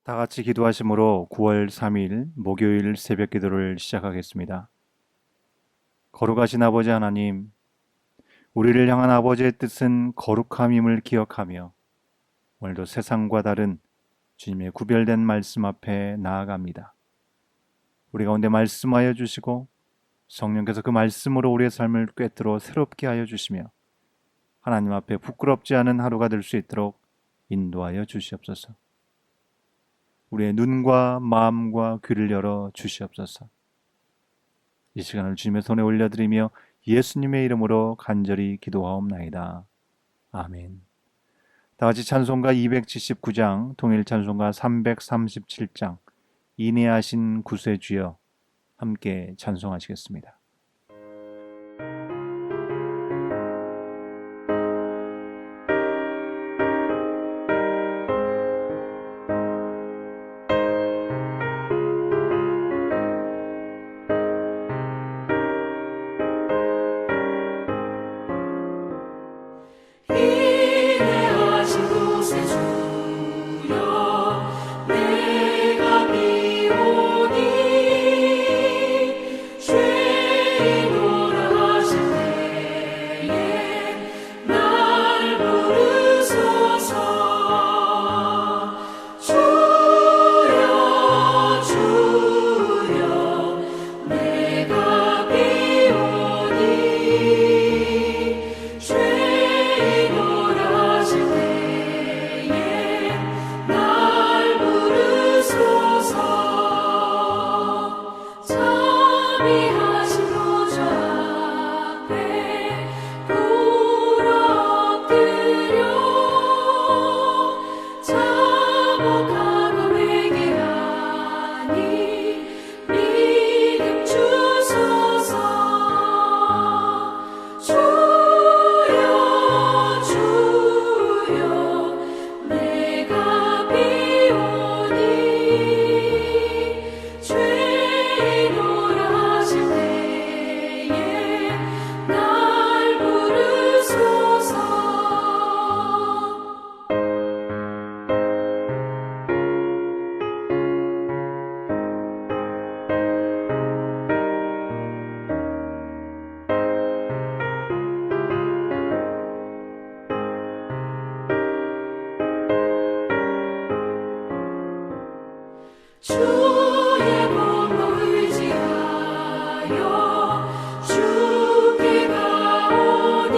다 같이 기도하심으로 9월 3일 목요일 새벽 기도를 시작하겠습니다. 거룩하신 아버지 하나님, 우리를 향한 아버지의 뜻은 거룩함임을 기억하며 오늘도 세상과 다른 주님의 구별된 말씀 앞에 나아갑니다. 우리 가운데 말씀하여 주시고 성령께서 그 말씀으로 우리의 삶을 꿰뚫어 새롭게 하여 주시며 하나님 앞에 부끄럽지 않은 하루가 될 수 있도록 인도하여 주시옵소서. 우리의 눈과 마음과 귀를 열어 주시옵소서. 이 시간을 주님의 손에 올려드리며 예수님의 이름으로 간절히 기도하옵나이다. 아멘. 다같이 찬송가 279장, 통일 찬송가 337장, 인내하신 구세주여 함께 찬송하시겠습니다. 인내하신 구세주여 내가 비오니 죄인오라 하실 때에 날 부르소서. 주여 주여 내가 비오니 죄인오라 하실 때에 날 부르소서. 자비하신 보좌 앞에 꿇어 엎드려 자복하고 회개하니 믿음 주소서. 주여 주여 내가 비오니 죄인오라 하실 때에 날 부르소서. 주의 공로 의지하여 주께 가오니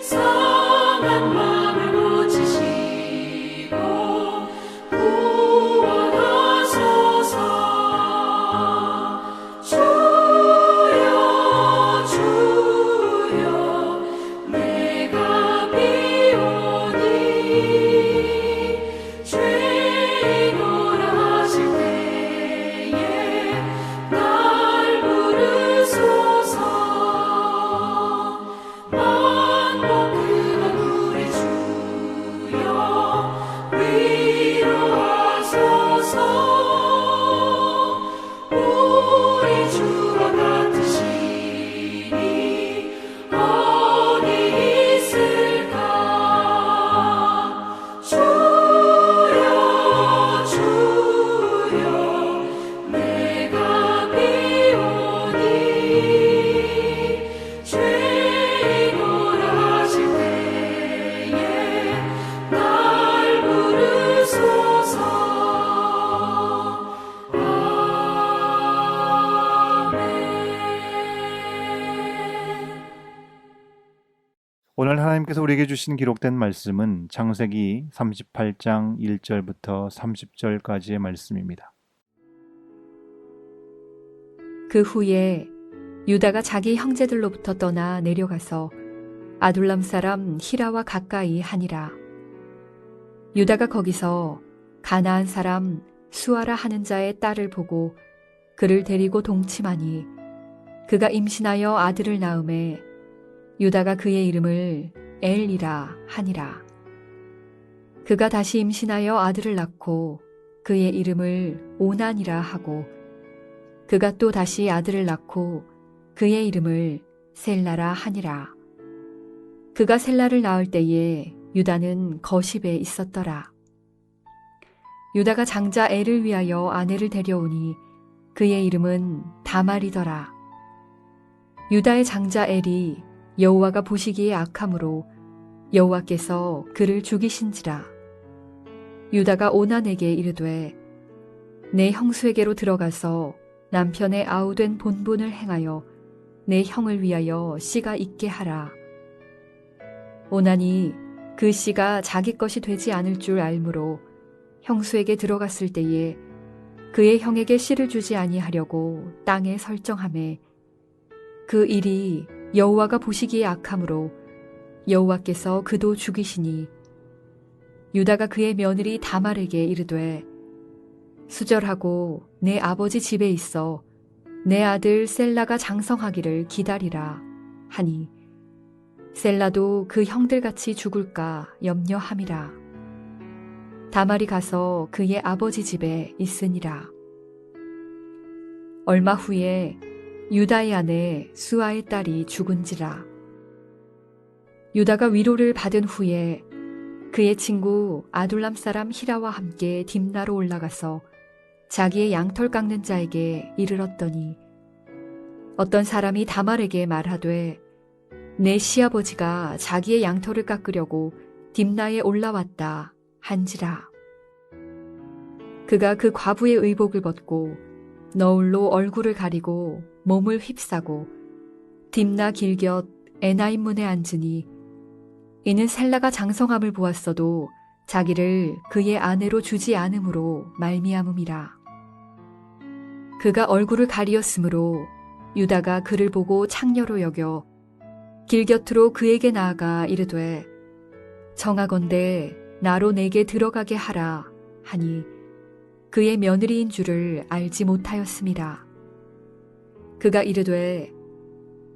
상한 마음을 고치시고 구원하소서. 주여 주여 내가 비오니 죄인오라 하실 때에 날 부르소서. 만복하는 우리 주여 위로하소서. 우리 주와 같으시니 어디 있을까. 주여 주여 내가 비오니 죄인오라 하실 때에 날 부르소서. 아멘. 오늘 하나님께서 우리에게 주신 기록된 말씀은 창세기 38장 1절부터 30절까지의 말씀입니다. 그 후에 유다가 자기 형제들로부터 떠나 내려가서 아둘람 사람 히라와 가까이 하니라. 유다가 거기서 가나안 사람 수아라 하는 자의 딸을 보고 그를 데리고 동침하니 그가 임신하여 아들을 낳음에 유다가 그의 이름을 엘이라 하니라. 그가 다시 임신하여 아들을 낳고 그의 이름을 오난이라 하고 그가 또 다시 아들을 낳고 그의 이름을 셀라라 하니라. 그가 셀라를 낳을 때에 유다는 거십에 있었더라. 유다가 장자 엘을 위하여 아내를 데려오니 그의 이름은 다말이더라. 유다의 장자 엘이 여호와가 보시기에 악함으로 여호와께서 그를 죽이신지라. 유다가 오난에게 이르되 내 형수에게로 들어가서 남편의 아우된 본분을 행하여 내 형을 위하여 씨가 있게 하라. 오난이 그 씨가 자기 것이 되지 않을 줄 알므로 형수에게 들어갔을 때에 그의 형에게 씨를 주지 아니하려고 땅에 설정하매 그 일이 여호와가 보시기에 악함으로 여호와께서 그도 죽이시니 유다가 그의 며느리 다말에게 이르되 수절하고 내 아버지 집에 있어 내 아들 셀라가 장성하기를 기다리라 하니 셀라도 그 형들같이 죽을까 염려함이라. 다말이 가서 그의 아버지 집에 있으니라. 얼마 후에 유다의 아내 수아의 딸이 죽은지라. 유다가 위로를 받은 후에 그의 친구 아둘람 사람 히라와 함께 딥나로 올라가서 자기의 양털 깎는 자에게 이르렀더니 어떤 사람이 다말에게 말하되 내 시아버지가 자기의 양털을 깎으려고 딥나에 올라왔다 한지라. 그가 그 과부의 의복을 벗고 너울로 얼굴을 가리고 몸을 휩싸고 딥나 길곁 에나임 문에 앉으니 이는 셀라가 장성함을 보았어도 자기를 그의 아내로 주지 않음으로 말미암음이라. 그가 얼굴을 가리었으므로 유다가 그를 보고 창녀로 여겨 길 곁으로 그에게 나아가 이르되 정하건대 나로 내게 들어가게 하라 하니 그의 며느리인 줄을 알지 못하였음이라. 그가 이르되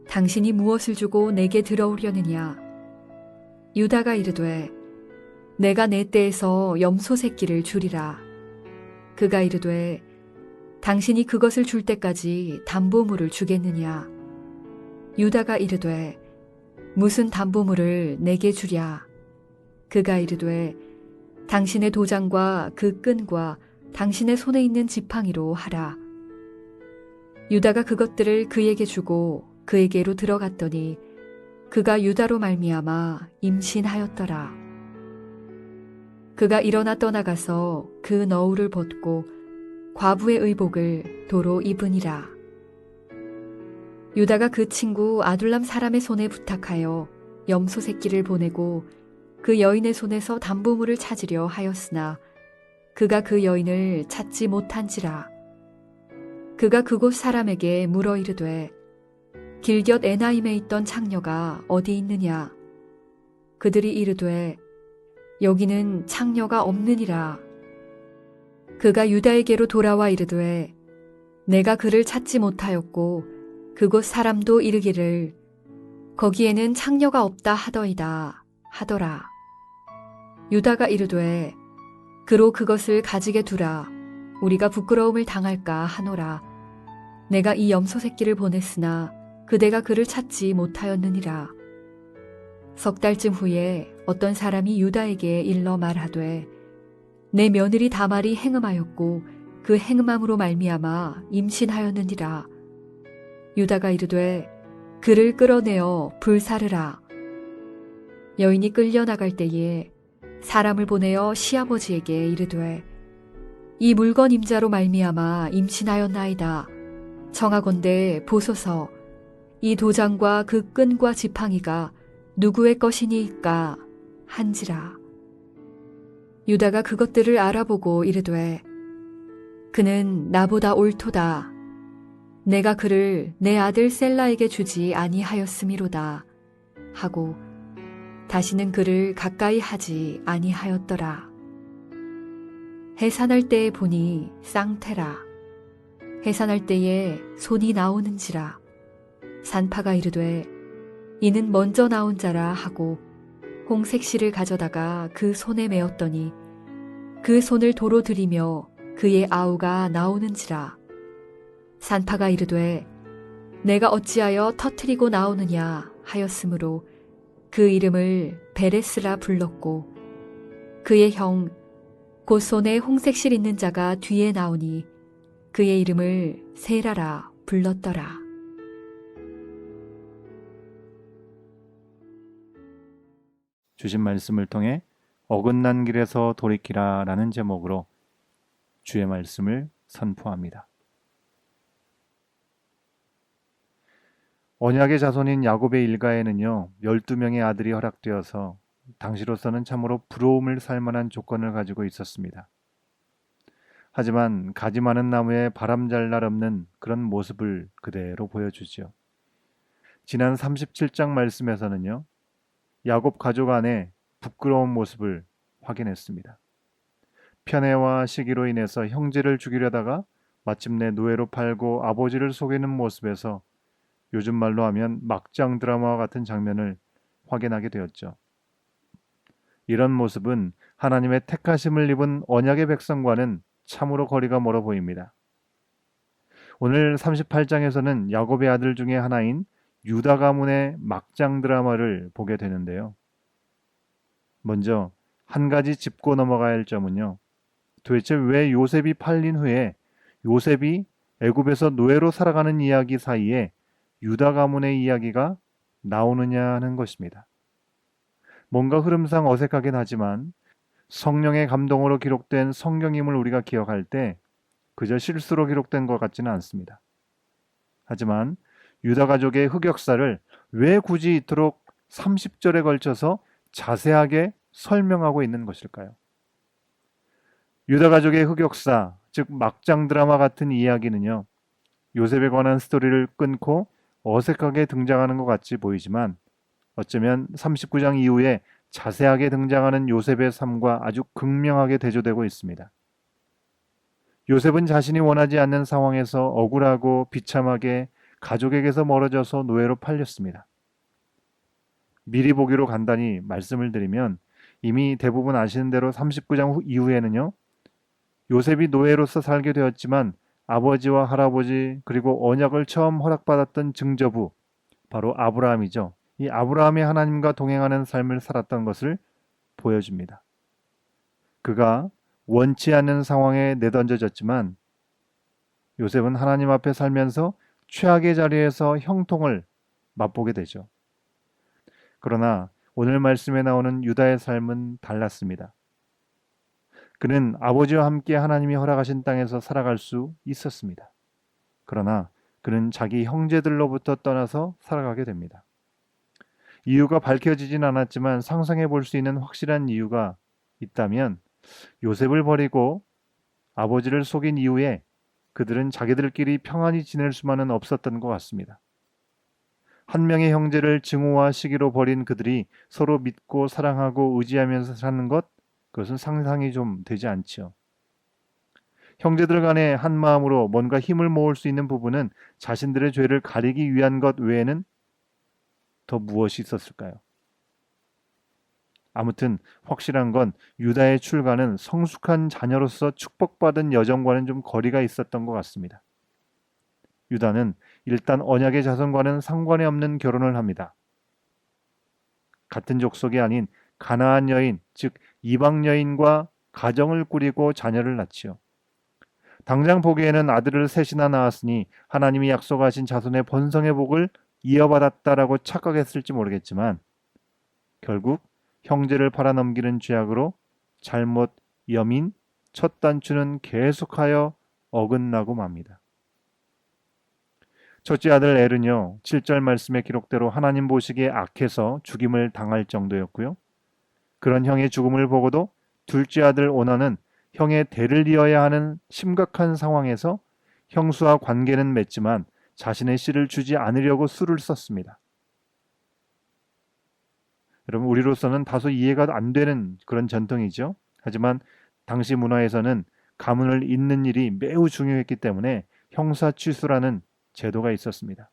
당신이 무엇을 주고 내게 들어오려느냐. 유다가 이르되 내가 내 떼에서 염소 새끼를 주리라. 그가 이르되 당신이 그것을 줄 때까지 담보물을 주겠느냐. 유다가 이르되 무슨 담보물을 내게 주랴. 그가 이르되 당신의 도장과 그 끈과 당신의 손에 있는 지팡이로 하라. 유다가 그것들을 그에게 주고 그에게로 들어갔더니 그가 유다로 말미암아 임신하였더라. 그가 일어나 떠나가서 그 너울을 벗고 과부의 의복을 도로 입으니라. 유다가 그 친구 아둘람 사람의 손에 부탁하여 염소 새끼를 보내고 그 여인의 손에서 담보물을 찾으려 하였으나 그가 그 여인을 찾지 못한지라. 그가 그곳 사람에게 물어 이르되 길곁 에나임에 있던 창녀가 어디 있느냐. 그들이 이르되 여기는 창녀가 없느니라. 그가 유다에게로 돌아와 이르되 내가 그를 찾지 못하였고 그곳 사람도 이르기를 거기에는 창녀가 없다 하더이다 하더라. 유다가 이르되 그로 그것을 가지게 두라. 우리가 부끄러움을 당할까 하노라. 내가 이 염소 새끼를 보냈으나 그대가 그를 찾지 못하였느니라. 석 달쯤 후에 어떤 사람이 유다에게 일러 말하되 내 며느리 다말이 행음하였고 그 행음함으로 말미암아 임신하였느니라. 유다가 이르되 그를 끌어내어 불사르라. 여인이 끌려나갈 때에 사람을 보내어 시아버지에게 이르되 이 물건 임자로 말미암아 임신하였나이다. 청하건대 보소서 이 도장과 그 끈과 지팡이가 누구의 것이니이까 한지라. 유다가 그것들을 알아보고 이르되 그는 나보다 옳도다. 내가 그를 내 아들 셀라에게 주지 아니하였음이로다 하고 다시는 그를 가까이 하지 아니하였더라. 해산할 때에 보니 쌍태라. 해산할 때에 손이 나오는지라. 산파가 이르되 이는 먼저 나온 자라 하고 홍색실을 가져다가 그 손에 메었더니 그 손을 도로 들이며 그의 아우가 나오는지라. 산파가 이르되 내가 어찌하여 터뜨리고 나오느냐 하였으므로 그 이름을 베레스라 불렀고 그의 형 곧 손에 홍색실 있는 자가 뒤에 나오니 그의 이름을 세라라 불렀더라. 주신 말씀을 통해 어긋난 길에서 돌이키라라는 제목으로 주의 말씀을 선포합니다. 언약의 자손인 야곱의 일가에는요, 12명의 아들이 허락되어서 당시로서는 참으로 부러움을 살 만한 조건을 가지고 있었습니다. 하지만 가지 많은 나무에 바람 잘 날 없는 그런 모습을 그대로 보여주지요. 지난 37장 말씀에서는요, 야곱 가족 안에 부끄러운 모습을 확인했습니다. 편애와 시기로 인해서 형제를 죽이려다가 마침내 노예로 팔고 아버지를 속이는 모습에서 요즘 말로 하면 막장 드라마와 같은 장면을 확인하게 되었죠. 이런 모습은 하나님의 택하심을 입은 언약의 백성과는 참으로 거리가 멀어 보입니다. 오늘 38장에서는 야곱의 아들 중에 하나인 유다 가문의 막장 드라마를 보게 되는데요. 먼저 한 가지 짚고 넘어가야 할 점은요. 도대체 왜 요셉이 팔린 후에 요셉이 애굽에서 노예로 살아가는 이야기 사이에 유다 가문의 이야기가 나오느냐 하는 것입니다. 뭔가 흐름상 어색하긴 하지만 성령의 감동으로 기록된 성경임을 우리가 기억할 때 그저 실수로 기록된 것 같지는 않습니다. 하지만 유다 가족의 흑역사를 왜 굳이 이토록 30절에 걸쳐서 자세하게 설명하고 있는 것일까요? 유다 가족의 흑역사, 즉 막장 드라마 같은 이야기는요, 요셉에 관한 스토리를 끊고 어색하게 등장하는 것 같이 보이지만 어쩌면 39장 이후에 자세하게 등장하는 요셉의 삶과 아주 극명하게 대조되고 있습니다. 요셉은 자신이 원하지 않는 상황에서 억울하고 비참하게 가족에게서 멀어져서 노예로 팔렸습니다. 미리 보기로 간단히 말씀을 드리면 이미 대부분 아시는 대로 39장 이후에는요, 요셉이 노예로서 살게 되었지만 아버지와 할아버지 그리고 언약을 처음 허락받았던 증조부, 바로 아브라함이죠. 이 아브라함이 하나님과 동행하는 삶을 살았던 것을 보여줍니다. 그가 원치 않는 상황에 내던져졌지만 요셉은 하나님 앞에 살면서 최악의 자리에서 형통을 맛보게 되죠. 그러나 오늘 말씀에 나오는 유다의 삶은 달랐습니다. 그는 아버지와 함께 하나님이 허락하신 땅에서 살아갈 수 있었습니다. 그러나 그는 자기 형제들로부터 떠나서 살아가게 됩니다. 이유가 밝혀지진 않았지만 상상해 볼 수 있는 확실한 이유가 있다면 요셉을 버리고 아버지를 속인 이후에 그들은 자기들끼리 평안히 지낼 수만은 없었던 것 같습니다. 한 명의 형제를 증오와 시기로 버린 그들이 서로 믿고 사랑하고 의지하면서 사는 것, 그것은 상상이 좀 되지 않지요. 형제들 간에 한 마음으로 뭔가 힘을 모을 수 있는 부분은 자신들의 죄를 가리기 위한 것 외에는 더 무엇이 있었을까요? 아무튼 확실한 건 유다의 출가는 성숙한 자녀로서 축복받은 여정과는 좀 거리가 있었던 것 같습니다. 유다는 일단 언약의 자손과는 상관이 없는 결혼을 합니다. 같은 족속이 아닌 가나안 여인, 즉 이방 여인과 가정을 꾸리고 자녀를 낳지요. 당장 보기에는 아들을 셋이나 낳았으니 하나님이 약속하신 자손의 번성의 복을 이어받았다라고 착각했을지 모르겠지만 결국 형제를 팔아넘기는 죄악으로 잘못 여민 첫 단추는 계속하여 어긋나고 맙니다. 첫째 아들 엘은요, 7절 말씀의 기록대로 하나님 보시기에 악해서 죽임을 당할 정도였고요. 그런 형의 죽음을 보고도 둘째 아들 오나는 형의 대를 이어야 하는 심각한 상황에서 형수와 관계는 맺지만 자신의 씨를 주지 않으려고 수를 썼습니다. 여러분, 우리로서는 다소 이해가 안 되는 그런 전통이죠. 하지만 당시 문화에서는 가문을 잇는 일이 매우 중요했기 때문에 형사취수라는 제도가 있었습니다.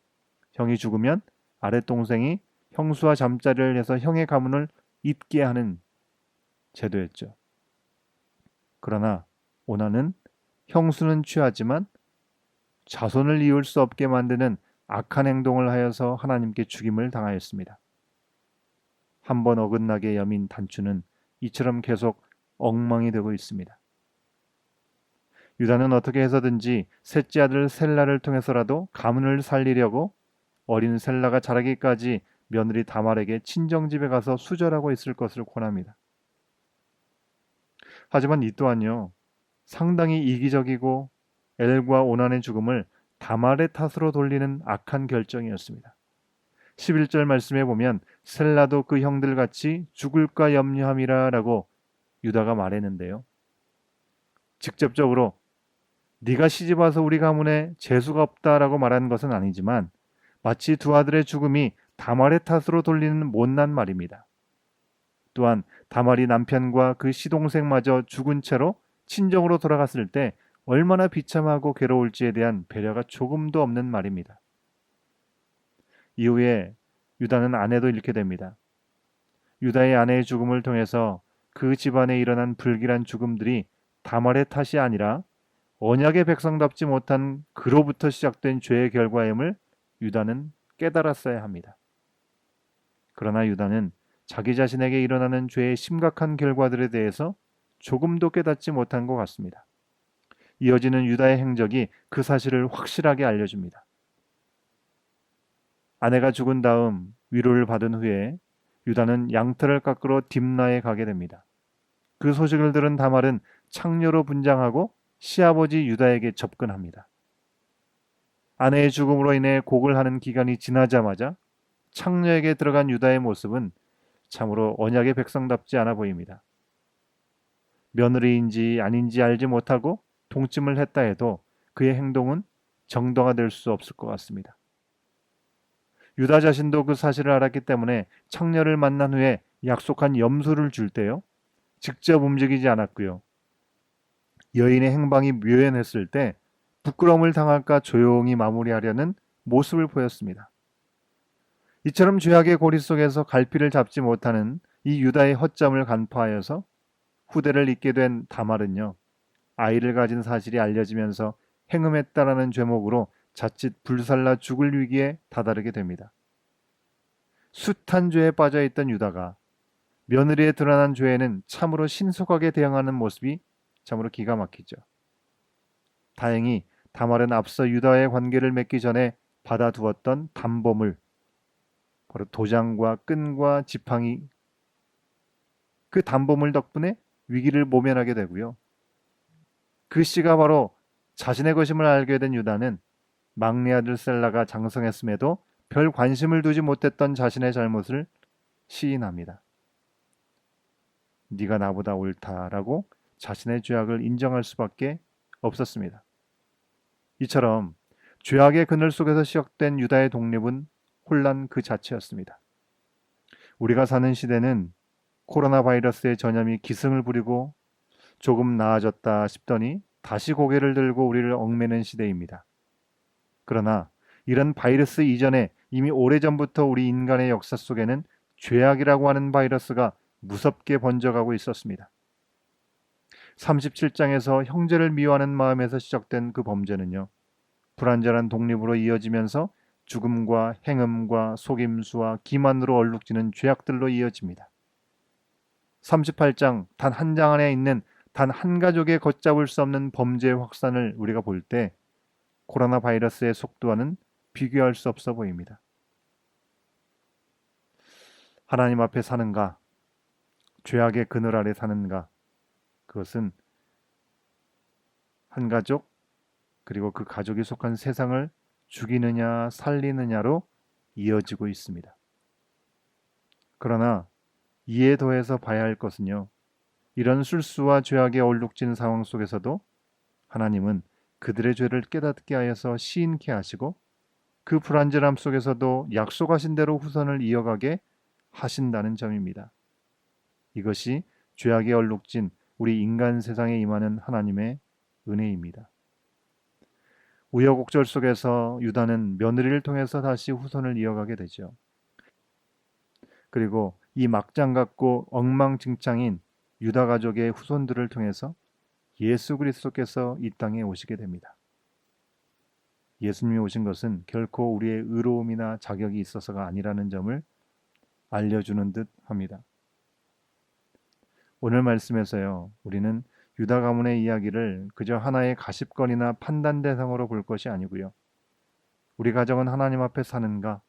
형이 죽으면 아랫동생이 형수와 잠자리를 해서 형의 가문을 잇게 하는 제도였죠. 그러나 오나는 형수는 취하지만 자손을 이을 수 없게 만드는 악한 행동을 하여서 하나님께 죽임을 당하였습니다. 한 번 어긋나게 여민 단추는 이처럼 계속 엉망이 되고 있습니다. 유다는 어떻게 해서든지 셋째 아들 셀라를 통해서라도 가문을 살리려고 어린 셀라가 자라기까지 며느리 다말에게 친정집에 가서 수절하고 있을 것을 권합니다. 하지만 이 또한요, 상당히 이기적이고 엘과 오난의 죽음을 다말의 탓으로 돌리는 악한 결정이었습니다. 11절 말씀에 보면 셀라도 그 형들 같이 죽을까 염려함이라 라고 유다가 말했는데요. 직접적으로 네가 시집 와서 우리 가문에 재수가 없다라고 말한 것은 아니지만 마치 두 아들의 죽음이 다말의 탓으로 돌리는 못난 말입니다. 또한 다말이 남편과 그 시동생마저 죽은 채로 친정으로 돌아갔을 때 얼마나 비참하고 괴로울지에 대한 배려가 조금도 없는 말입니다. 이후에 유다는 아내도 잃게 됩니다. 유다의 아내의 죽음을 통해서 그 집안에 일어난 불길한 죽음들이 다말의 탓이 아니라 언약의 백성답지 못한 그로부터 시작된 죄의 결과임을 유다는 깨달았어야 합니다. 그러나 유다는 자기 자신에게 일어나는 죄의 심각한 결과들에 대해서 조금도 깨닫지 못한 것 같습니다. 이어지는 유다의 행적이 그 사실을 확실하게 알려줍니다. 아내가 죽은 다음 위로를 받은 후에 유다는 양털을 깎으러 딥나에 가게 됩니다. 그 소식을 들은 다말은 창녀로 분장하고 시아버지 유다에게 접근합니다. 아내의 죽음으로 인해 곡을 하는 기간이 지나자마자 창녀에게 들어간 유다의 모습은 참으로 언약의 백성답지 않아 보입니다. 며느리인지 아닌지 알지 못하고 동침을 했다 해도 그의 행동은 정당화될 수 없을 것 같습니다. 유다 자신도 그 사실을 알았기 때문에 창녀를 만난 후에 약속한 염소를 줄 때요, 직접 움직이지 않았고요. 여인의 행방이 묘연했을 때 부끄러움을 당할까 조용히 마무리하려는 모습을 보였습니다. 이처럼 죄악의 고리 속에서 갈피를 잡지 못하는 이 유다의 허점을 간파하여서 후대를 잇게 된 다말은요, 아이를 가진 사실이 알려지면서 행음했다라는 죄목으로 자칫 불살라 죽을 위기에 다다르게 됩니다. 숱한 죄에 빠져있던 유다가 며느리에 드러난 죄에는 참으로 신속하게 대응하는 모습이 참으로 기가 막히죠. 다행히 다말은 앞서 유다와의 관계를 맺기 전에 받아두었던 담보물, 바로 도장과 끈과 지팡이, 그 담보물 덕분에 위기를 모면하게 되고요. 그 씨가 바로 자신의 것임을 알게 된 유다는 막내 아들 셀라가 장성했음에도 별 관심을 두지 못했던 자신의 잘못을 시인합니다. 네가 나보다 옳다라고 자신의 죄악을 인정할 수밖에 없었습니다. 이처럼 죄악의 그늘 속에서 시작된 유다의 독립은 혼란 그 자체였습니다. 우리가 사는 시대는 코로나 바이러스의 전염이 기승을 부리고 조금 나아졌다 싶더니 다시 고개를 들고 우리를 얽매는 시대입니다. 그러나 이런 바이러스 이전에 이미 오래전부터 우리 인간의 역사 속에는 죄악이라고 하는 바이러스가 무섭게 번져가고 있었습니다. 37장에서 형제를 미워하는 마음에서 시작된 그 범죄는요, 불완전한 독립으로 이어지면서 죽음과 행음과 속임수와 기만으로 얼룩지는 죄악들로 이어집니다. 38장 단 한 장 안에 있는 단 한 가족의 걷잡을 수 없는 범죄의 확산을 우리가 볼 때 코로나 바이러스의 속도와는 비교할 수 없어 보입니다. 하나님 앞에 사는가, 죄악의 그늘 아래 사는가, 그것은 한 가족 그리고 그 가족이 속한 세상을 죽이느냐 살리느냐로 이어지고 있습니다. 그러나 이에 더해서 봐야 할 것은요, 이런 술수와 죄악에 얼룩진 상황 속에서도 하나님은 그들의 죄를 깨닫게 하여서 시인케 하시고 그 불완전함 속에서도 약속하신 대로 후손을 이어가게 하신다는 점입니다. 이것이 죄악에 얼룩진 우리 인간 세상에 임하는 하나님의 은혜입니다. 우여곡절 속에서 유다는 며느리를 통해서 다시 후손을 이어가게 되죠. 그리고 이 막장 같고 엉망진창인 유다 가족의 후손들을 통해서 예수 그리스도께서 이 땅에 오시게 됩니다. 예수님이 오신 것은 결코 우리의 의로움이나 자격이 있어서가 아니라는 점을 알려주는 듯 합니다. 오늘 말씀에서요, 우리는 유다 가문의 이야기를 그저 하나의 가십거리나 판단 대상으로 볼 것이 아니고요. 우리 가정은 하나님 앞에 사는가,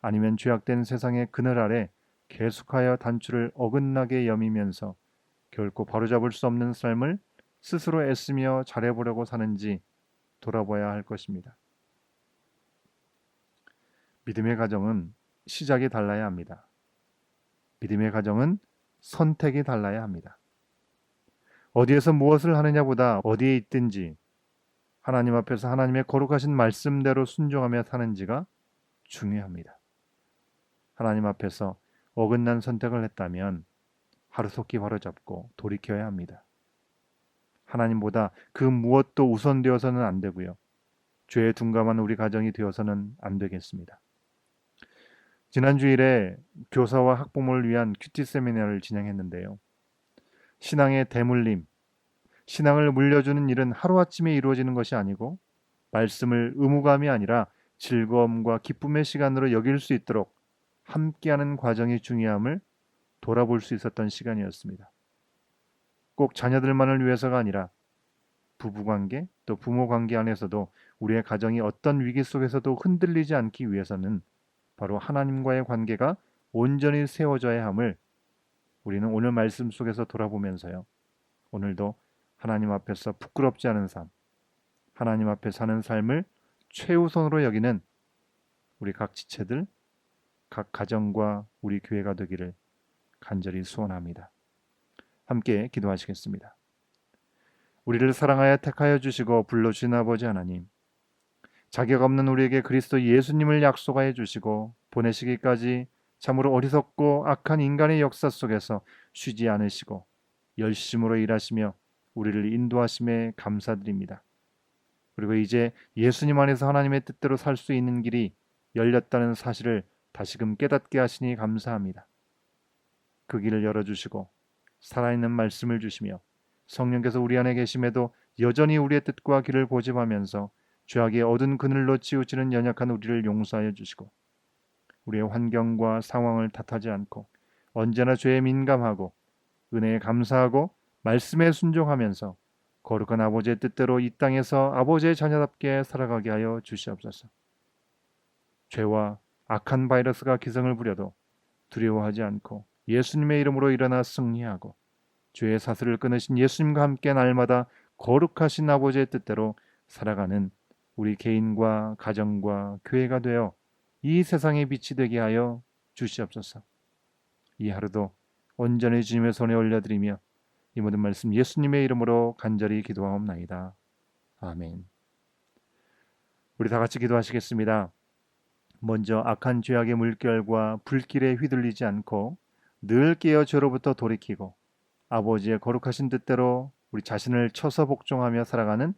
아니면 죄악된 세상의 그늘 아래 계속하여 단추를 어긋나게 여미면서 결코 바로잡을 수 없는 삶을 스스로 애쓰며 잘해보려고 사는지 돌아봐야 할 것입니다. 믿음의 가정은 시작이 달라야 합니다. 믿음의 가정은 선택이 달라야 합니다. 어디에서 무엇을 하느냐보다 어디에 있든지 하나님 앞에서 하나님의 거룩하신 말씀대로 순종하며 사는지가 중요합니다. 하나님 앞에서 어긋난 선택을 했다면 하루속히 바로잡고 돌이켜야 합니다. 하나님보다 그 무엇도 우선되어서는 안 되고요. 죄에 둔감한 우리 가정이 되어서는 안 되겠습니다. 지난 주일에 교사와 학부모를 위한 큐티 세미나를 진행했는데요. 신앙의 대물림, 신앙을 물려주는 일은 하루아침에 이루어지는 것이 아니고 말씀을 의무감이 아니라 즐거움과 기쁨의 시간으로 여길 수 있도록 함께하는 과정이 중요함을 돌아볼 수 있었던 시간이었습니다. 꼭 자녀들만을 위해서가 아니라 부부관계 또 부모관계 안에서도 우리의 가정이 어떤 위기 속에서도 흔들리지 않기 위해서는 바로 하나님과의 관계가 온전히 세워져야 함을 우리는 오늘 말씀 속에서 돌아보면서요. 오늘도 하나님 앞에서 부끄럽지 않은 삶, 하나님 앞에 사는 삶을 최우선으로 여기는 우리 각 지체들, 각 가정과 우리 교회가 되기를 간절히 소원합니다. 함께 기도하시겠습니다. 우리를 사랑하여 택하여 주시고 불러주신 아버지 하나님, 자격 없는 우리에게 그리스도 예수님을 약속하여 주시고 보내시기까지 참으로 어리석고 악한 인간의 역사 속에서 쉬지 않으시고 열심으로 일하시며 우리를 인도하심에 감사드립니다. 그리고 이제 예수님 안에서 하나님의 뜻대로 살 수 있는 길이 열렸다는 사실을 다시금 깨닫게 하시니 감사합니다. 그 길을 열어주시고 살아있는 말씀을 주시며 성령께서 우리 안에 계심에도 여전히 우리의 뜻과 길을 고집하면서 죄악의 어두운 그늘로 치우치는 연약한 우리를 용서하여 주시고 우리의 환경과 상황을 탓하지 않고 언제나 죄에 민감하고 은혜에 감사하고 말씀에 순종하면서 거룩한 아버지의 뜻대로 이 땅에서 아버지의 자녀답게 살아가게 하여 주시옵소서. 죄와 악한 바이러스가 기승을 부려도 두려워하지 않고 예수님의 이름으로 일어나 승리하고 죄의 사슬을 끊으신 예수님과 함께 날마다 거룩하신 아버지의 뜻대로 살아가는 우리 개인과 가정과 교회가 되어 이 세상의 빛이 되게 하여 주시옵소서. 이 하루도 온전히 주님의 손에 올려드리며 이 모든 말씀 예수님의 이름으로 간절히 기도하옵나이다. 아멘. 우리 다 같이 기도하시겠습니다. 먼저 악한 죄악의 물결과 불길에 휘둘리지 않고 늘 깨어 죄로부터 돌이키고 아버지의 거룩하신 뜻대로 우리 자신을 쳐서 복종하며 살아가는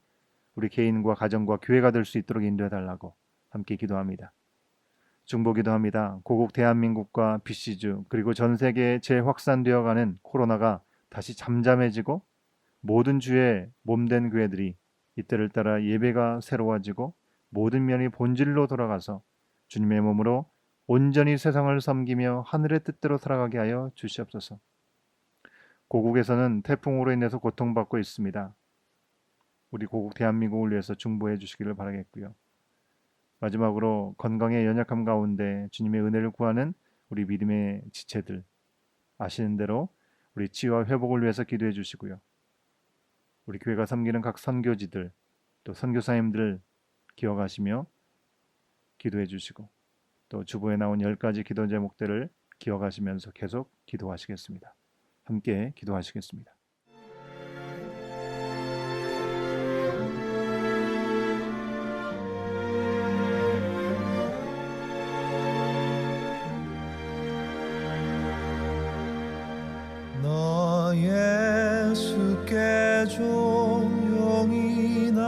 우리 개인과 가정과 교회가 될 수 있도록 인도해달라고 함께 기도합니다. 중보기도합니다. 고국 대한민국과 BC주 그리고 전 세계에 재확산되어가는 코로나가 다시 잠잠해지고 모든 주에 몸된 교회들이 이때를 따라 예배가 새로워지고 모든 면이 본질로 돌아가서 주님의 몸으로 온전히 세상을 섬기며 하늘의 뜻대로 살아가게 하여 주시옵소서. 고국에서는 태풍으로 인해서 고통받고 있습니다. 우리 고국 대한민국을 위해서 중보해 주시기를 바라겠고요. 마지막으로 건강의 연약함 가운데 주님의 은혜를 구하는 우리 믿음의 지체들 아시는 대로 우리 치유와 회복을 위해서 기도해 주시고요. 우리 교회가 섬기는 각 선교지들 또 선교사님들 기억하시며 기도해 주시고 또 주보에 나온 10가지 기도 제목들을 기억하시면서 계속 기도하시겠습니다. 함께 기도하시겠습니다. 너 예수께 조용히 나가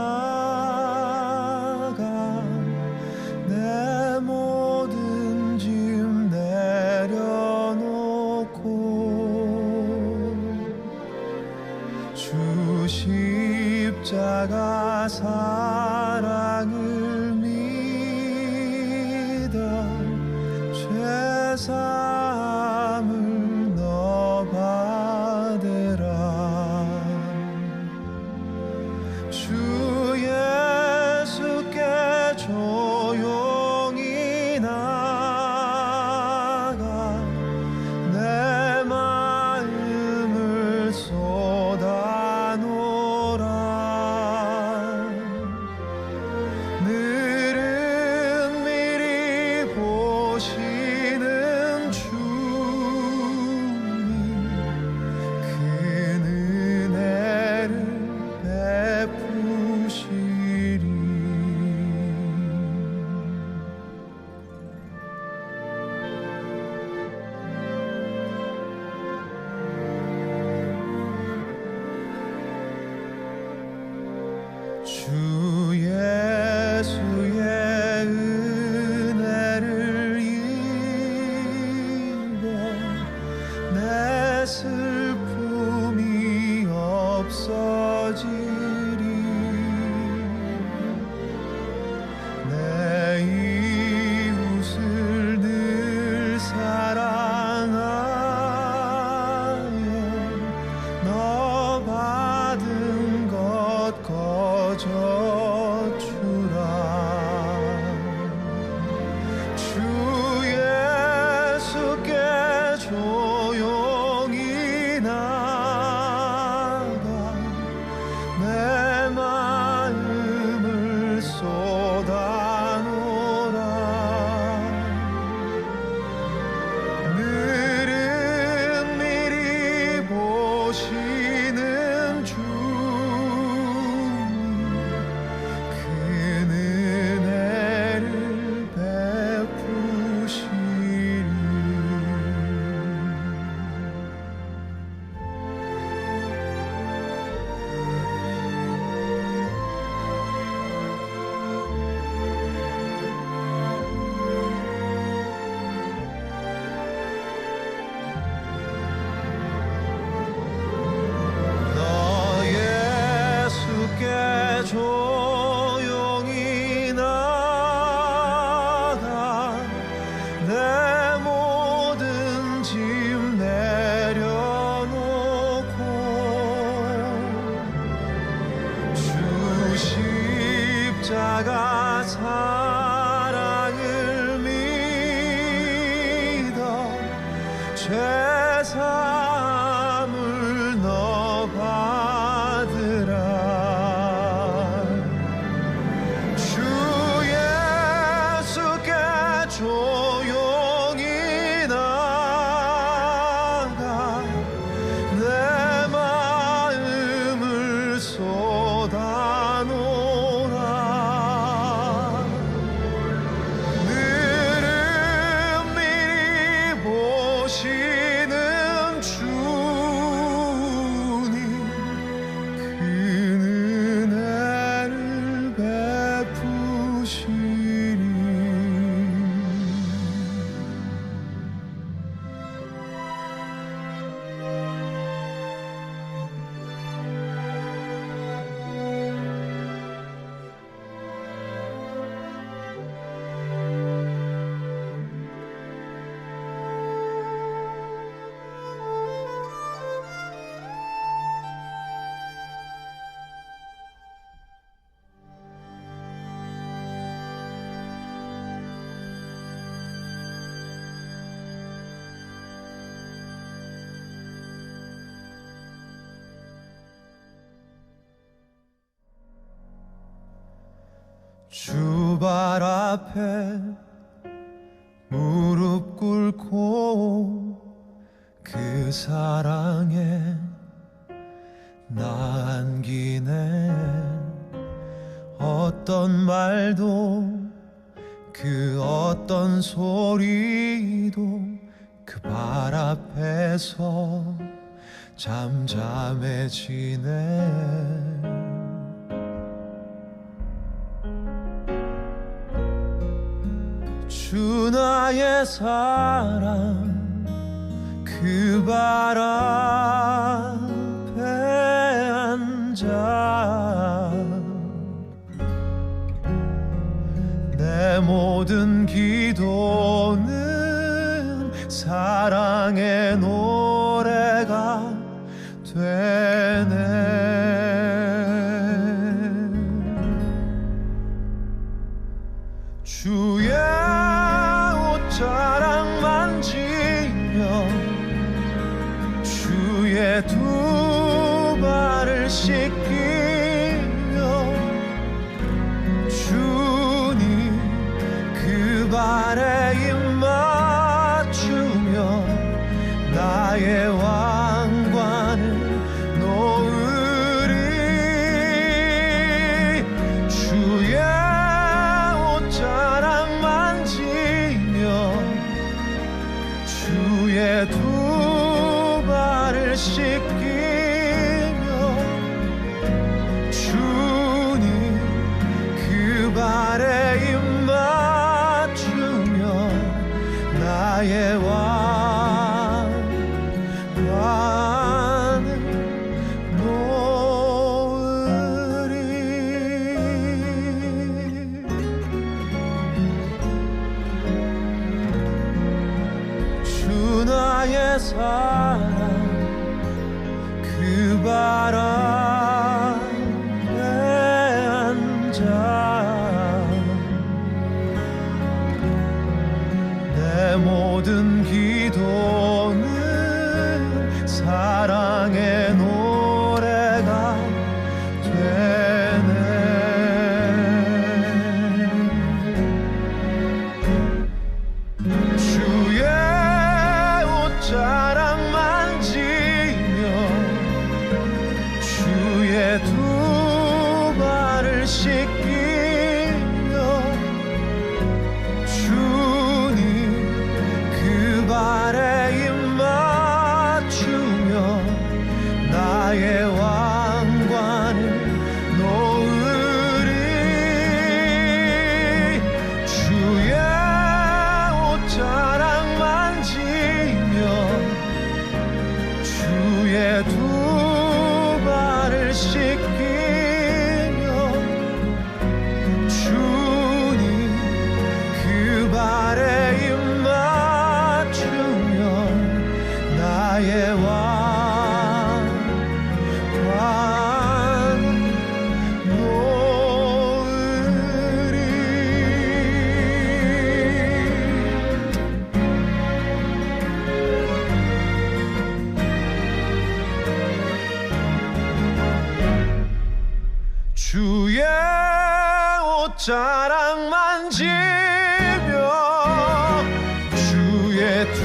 내 모든 짐 내려놓고 주 십자가 사랑을 믿어 죄사함을 너 받으라. 주 예수의 은혜를 입어 내 슬픔이 없어지리. 내 이웃을 늘 사랑하여 너 받은 것 거저 주라. 주 예수께 조용히 나가 내 마음을 쏟아놓으라. 늘은 미리 보시는 주님 큰 은혜를 베푸시리. 너 예수께 조용히 나가 내 모든 짐 내려놓고 주 십자가 사랑을 믿어 죄사함을 너 받으라. 주 예수께 조용히 나가 내 마음을 쏟아놓으라. 늘은 미리 보시는 주님 큰 은혜를 베푸시리. 주 발 앞에 무릎 꿇고 그 사랑에 나 안기네. 어떤 말도 그 어떤 소리도 그 발 앞에서 잠잠해지네. 주 나의 사랑 그 발 앞에 앉아 내 모든 기도는 사랑의 노래가 되네. 주의 옷자락 만지며 주의 두 발을 씻기며 주님 그 발에 입 맞추며 나의 왕관을 놓으리. 주의 옷자락 만지며 주의 두 발을 씻기며 주님 내 사랑 그 바람에 앉아 내 모든 기도는 사랑의 노래가 되네. 주의 옷자락 만지며 주의 두 발을 씻기며 주님 그 발에 입 맞추며 나의 왕관을 놓으리. 주의 옷자락 만지며 주의 두 발을 씻기며 주님 그 발에 입 맞추며 나의 왕관 놓으리. 주의 옷자락 만지며 주의 두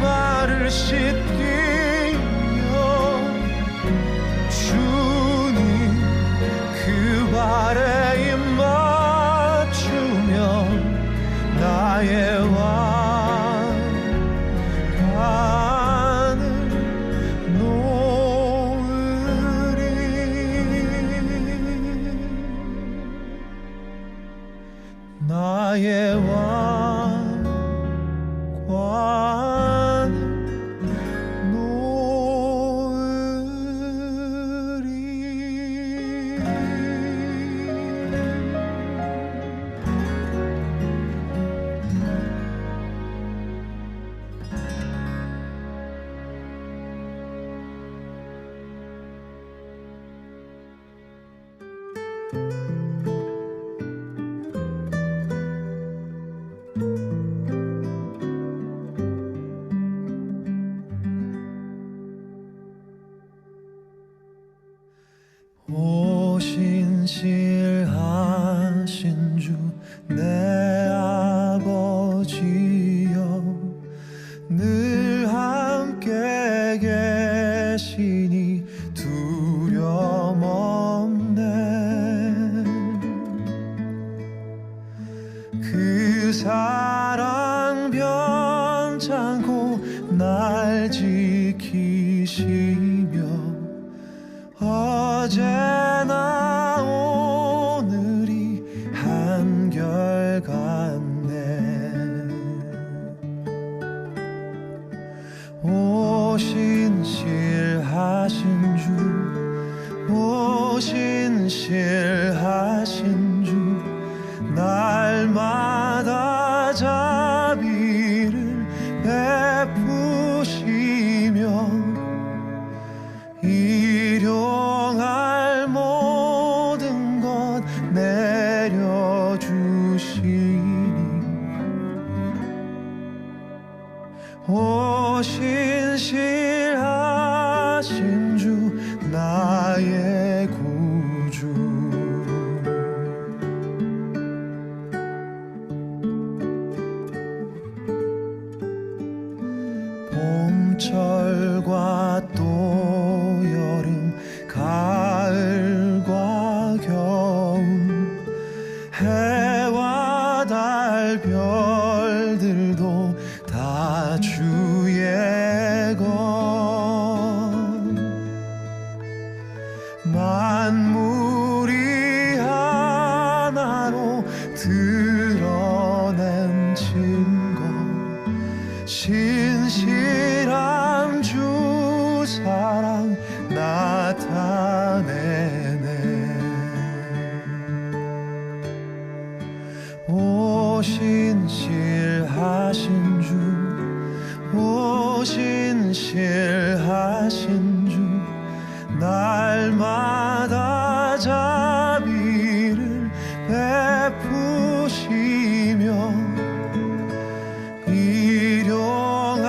발을 씻기며 주님 그 발에 입 맞추며 나의 왕관을 놓으리. 나의 왕관을 놓으리. 오신실하신 주 내 아버지여 늘 함께 계시니 두려움 없네. 그 사랑 변찮고 날 지키시며 어제나 오늘이 한결같네. 오신실하신 주 오신실하신 주 날마다 자비를 베푸시며 일용할 모든 것 내려주시니 오신실하신 주 나의 구주. 봄철과 또 여름 가을과 겨울 해와 달 별들도 다 주의 것. 만물이 하나로 드러낸 증거 신실한 주 사랑 나타내네. 오신실하신 주 신실하신 주 날마다 자비를 베푸시며 일용할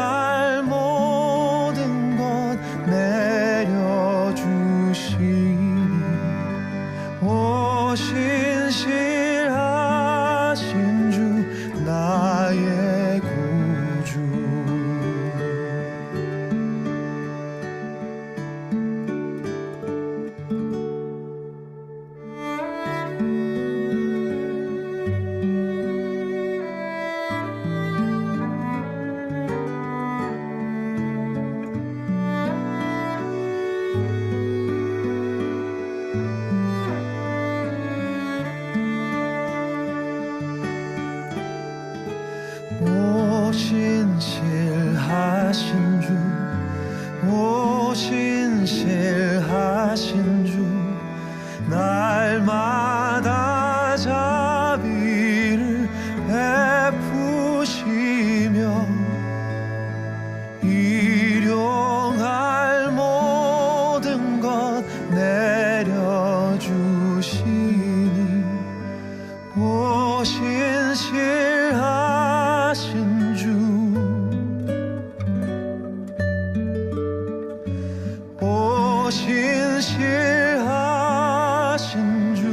모든 것 내려주시니 오 신실하신 주 나의 구주 오 신실하신 주 오 신실하신 주 날마다 자비를 베푸시며 일용할 모든 것 내려주시니 오 신실하신 주 오 신실하신 주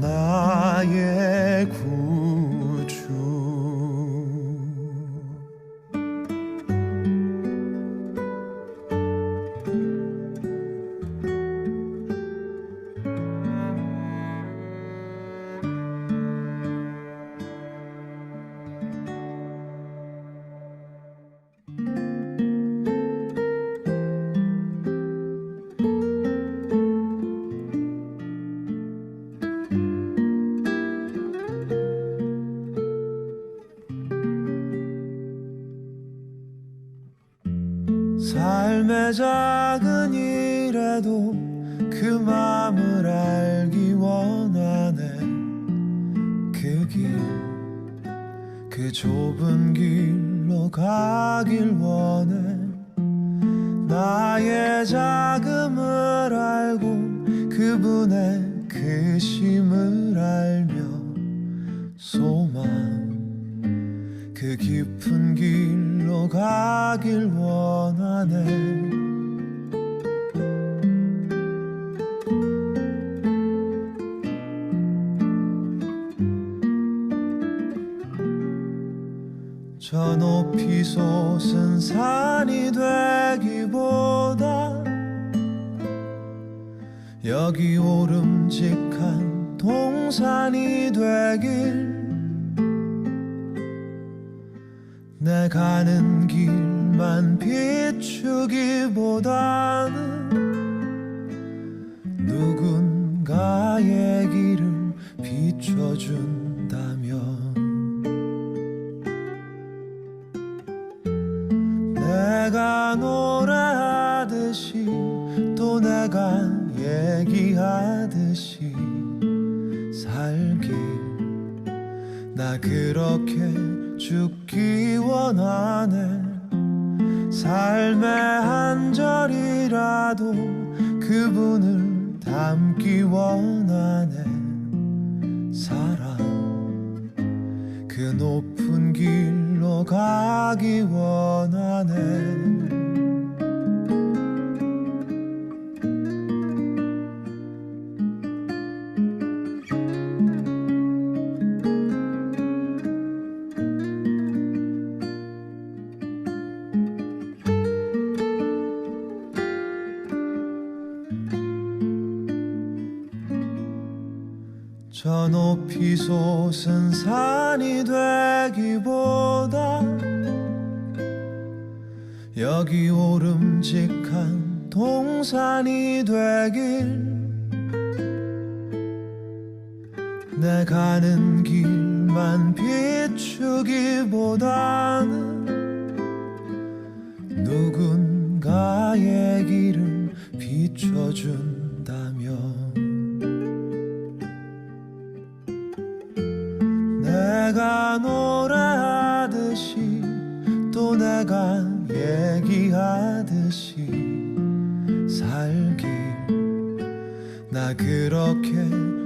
나의 구주 삶의 작은 일에도 그 맘을 알기 원하네 그 길, 그 좁은 길로 가길 원해 나의 자금을 알고 그분의 크심을 알며 소망 그 깊은 길로 가길 원하네 저 높이 솟은 산이 되기보다 여기 오름직한 동산이 되길 내 가는 길만 비추기보다는 누군가의 길을 비춰준다면 내가 노래하듯이 또 내가 얘기하듯이 살길 나 그렇게 죽기 원하네 삶의 한 절이라도 그분을 담기 원하네 사랑 그 높은 길로 가기 원하네 저 높이 솟은 산이 되기보다 여기 오름직한 동산이 되길 내 가는 길만 비추기보다는 누군가의 길을 비춰준다면 내가 노래하듯이 또 내가 얘기하듯이 살길 나 그렇게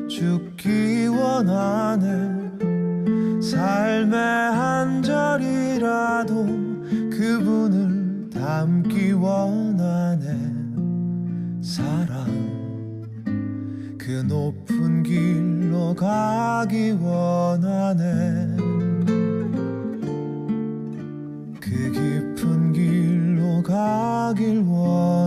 죽기 원하네 삶의 한 절이라도 그분을 닮기 원하네 사랑 그 높은 길로 가기 원하네 그 깊은 길로 가길 원하네